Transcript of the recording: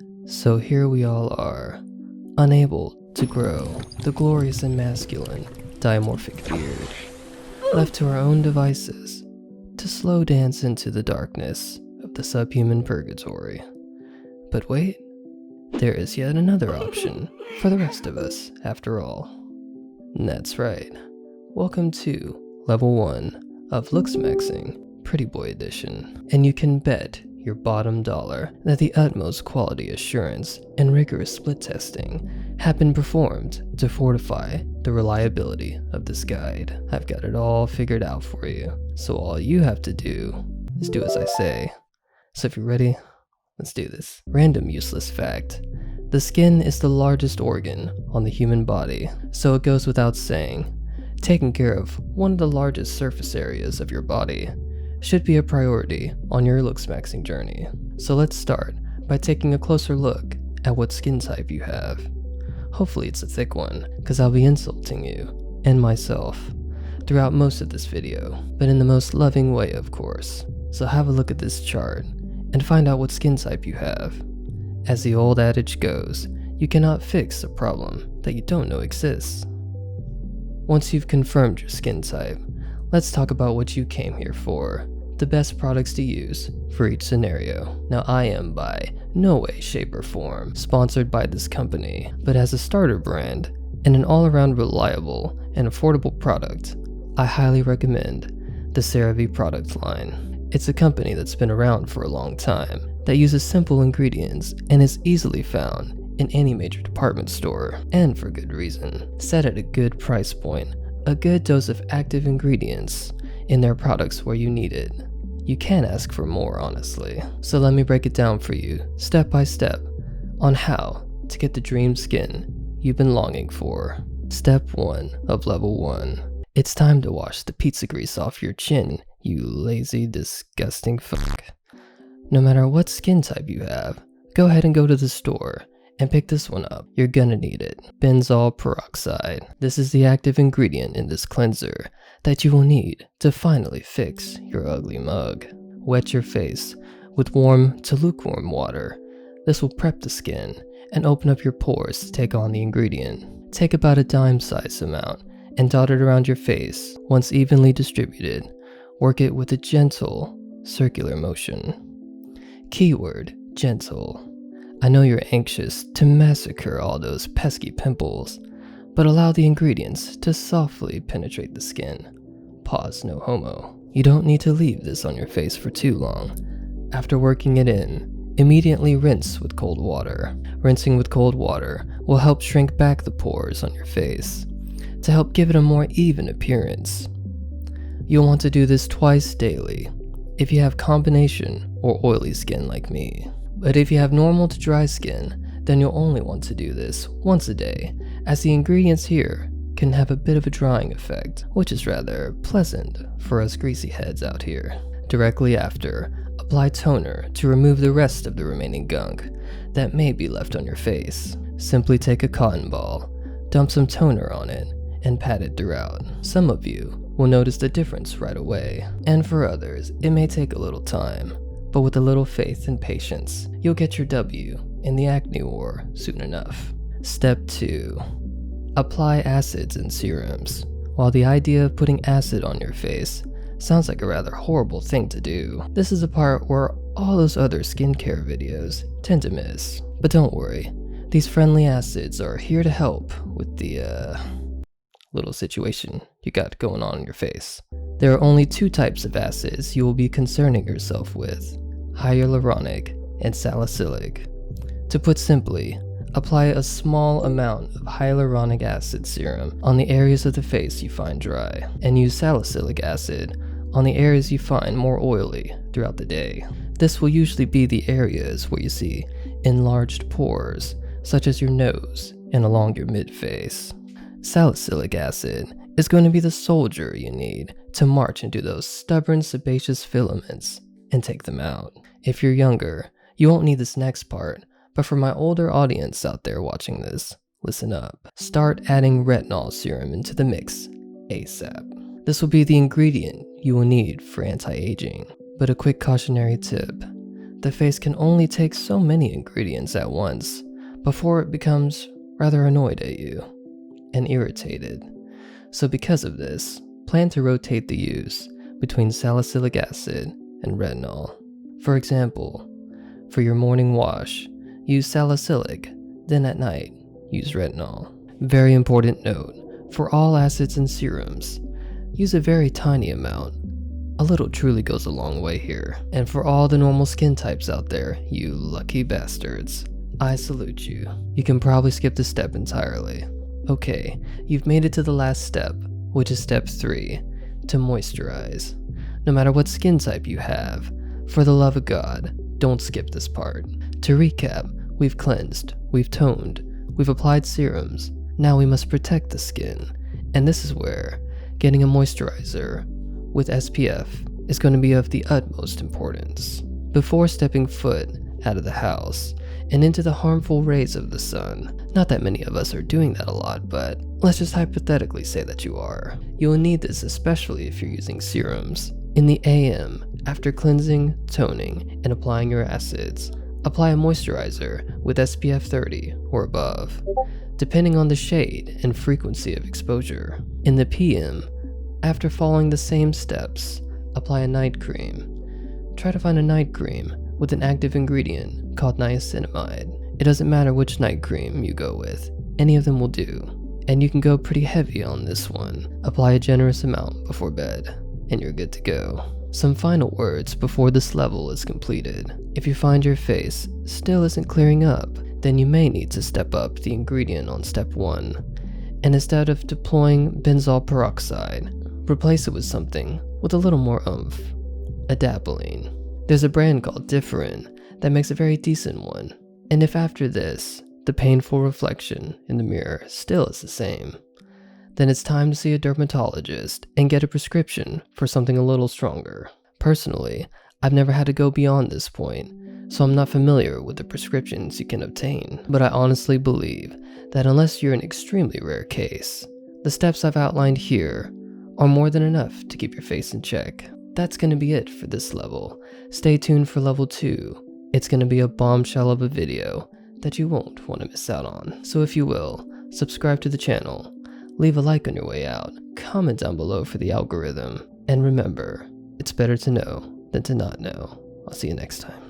So here we all are, unable to grow the glorious and masculine dimorphic beard, left to our own devices to slow dance into the darkness of the subhuman purgatory. But wait, there is yet another option for the rest of us after all. And that's right, welcome to Level 1 of Looksmaxxing Pretty Boy Edition, and you can bet your bottom dollar that the utmost quality assurance and rigorous split testing have been performed to fortify the reliability of this guide. I've got it all figured out for you, so all you have to do is do as I say. So if you're ready, let's do this. Random useless fact: the skin is the largest organ on the human body, so it goes without saying, taking care of one of the largest surface areas of your body should be a priority on your Looksmaxxing journey. So let's start by taking a closer look at what skin type you have. Hopefully it's a thick one, because I'll be insulting you and myself throughout most of this video, but in the most loving way, of course. So have a look at this chart and find out what skin type you have. As the old adage goes, you cannot fix a problem that you don't know exists. Once you've confirmed your skin type, let's talk about what you came here for, the best products to use for each scenario. Now, I am by no way, shape, or form sponsored by this company, but as a starter brand and an all-around reliable and affordable product, I highly recommend the CeraVe product line. It's a company that's been around for a long time, that uses simple ingredients and is easily found in any major department store, and for good reason. Set at a good price point, a good dose of active ingredients in their products where you need it. You can't ask for more, honestly. So let me break it down for you, step by step, on how to get the dream skin you've been longing for. Step 1 of Level 1. It's time to wash the pizza grease off your chin, you lazy, disgusting fuck. No matter what skin type you have, go ahead and go to the store and pick this one up. You're gonna need it. Benzoyl peroxide. This is the active ingredient in this cleanser that you will need to finally fix your ugly mug. Wet your face with warm to lukewarm water. This will prep the skin and open up your pores to take on the ingredient. Take about a dime-sized amount and dot it around your face. Once evenly distributed, work it with a gentle, circular motion. Keyword: gentle. I know you're anxious to massacre all those pesky pimples, but allow the ingredients to softly penetrate the skin. Pause, no homo. You don't need to leave this on your face for too long. After working it in, immediately rinse with cold water. Rinsing with cold water will help shrink back the pores on your face to help give it a more even appearance. You'll want to do this twice daily if you have combination or oily skin like me. But if you have normal to dry skin, then you'll only want to do this once a day, as the ingredients here can have a bit of a drying effect, which is rather pleasant for us greasy heads out here. Directly after, apply toner to remove the rest of the remaining gunk that may be left on your face. Simply take a cotton ball, dump some toner on it, and pat it throughout. Some of you will notice the difference right away, and for others, it may take a little time. But with a little faith and patience, you'll get your W in the acne war soon enough. Step 2. Apply acids and serums. While the idea of putting acid on your face sounds like a rather horrible thing to do, this is a part where all those other skincare videos tend to miss. But don't worry, these friendly acids are here to help with the little situation you got going on in your face. There are only 2 types of acids you will be concerning yourself with: hyaluronic and salicylic. To put simply, apply a small amount of hyaluronic acid serum on the areas of the face you find dry, and use salicylic acid on the areas you find more oily throughout the day. This will usually be the areas where you see enlarged pores, such as your nose and along your mid-face. Salicylic acid is going to be the soldier you need to march into those stubborn sebaceous filaments and take them out. If you're younger, you won't need this next part, but for my older audience out there watching this, listen up. Start adding retinol serum into the mix ASAP. This will be the ingredient you will need for anti-aging. But a quick cautionary tip: the face can only take so many ingredients at once before it becomes rather annoyed at you and irritated. So because of this, plan to rotate the use between salicylic acid and retinol. For example, for your morning wash, use salicylic, then at night, use retinol. Very important note, for all acids and serums, use a very tiny amount. A little truly goes a long way here. And for all the normal skin types out there, you lucky bastards, I salute you. You can probably skip this step entirely. Okay, you've made it to the last step, which is step 3, to moisturize. No matter what skin type you have, for the love of God, don't skip this part. To recap, we've cleansed, we've toned, we've applied serums, now we must protect the skin. And this is where getting a moisturizer with SPF is going to be of the utmost importance. Before stepping foot out of the house and into the harmful rays of the sun, not that many of us are doing that a lot, but let's just hypothetically say that you are. You'll need this especially if you're using serums. In the AM, after cleansing, toning, and applying your acids, apply a moisturizer with SPF 30 or above, depending on the shade and frequency of exposure. In the PM, after following the same steps, apply a night cream. Try to find a night cream with an active ingredient called niacinamide. It doesn't matter which night cream you go with, any of them will do. And you can go pretty heavy on this one. Apply a generous amount before bed, and you're good to go. Some final words before this level is completed. If you find your face still isn't clearing up, then you may need to step up the ingredient on step 1. And instead of deploying benzoyl peroxide, replace it with something with a little more oomph, adapalene. There's a brand called Differin that makes a very decent one. And if after this, the painful reflection in the mirror still is the same, then it's time to see a dermatologist and get a prescription for something a little stronger. Personally, I've never had to go beyond this point, so I'm not familiar with the prescriptions you can obtain. But I honestly believe that unless you're an extremely rare case, the steps I've outlined here are more than enough to keep your face in check. That's going to be it for this level. Stay tuned for level 2. It's going to be a bombshell of a video that you won't want to miss out on. So if you will, subscribe to the channel, leave a like on your way out, comment down below for the algorithm, and remember, it's better to know than to not know. I'll see you next time.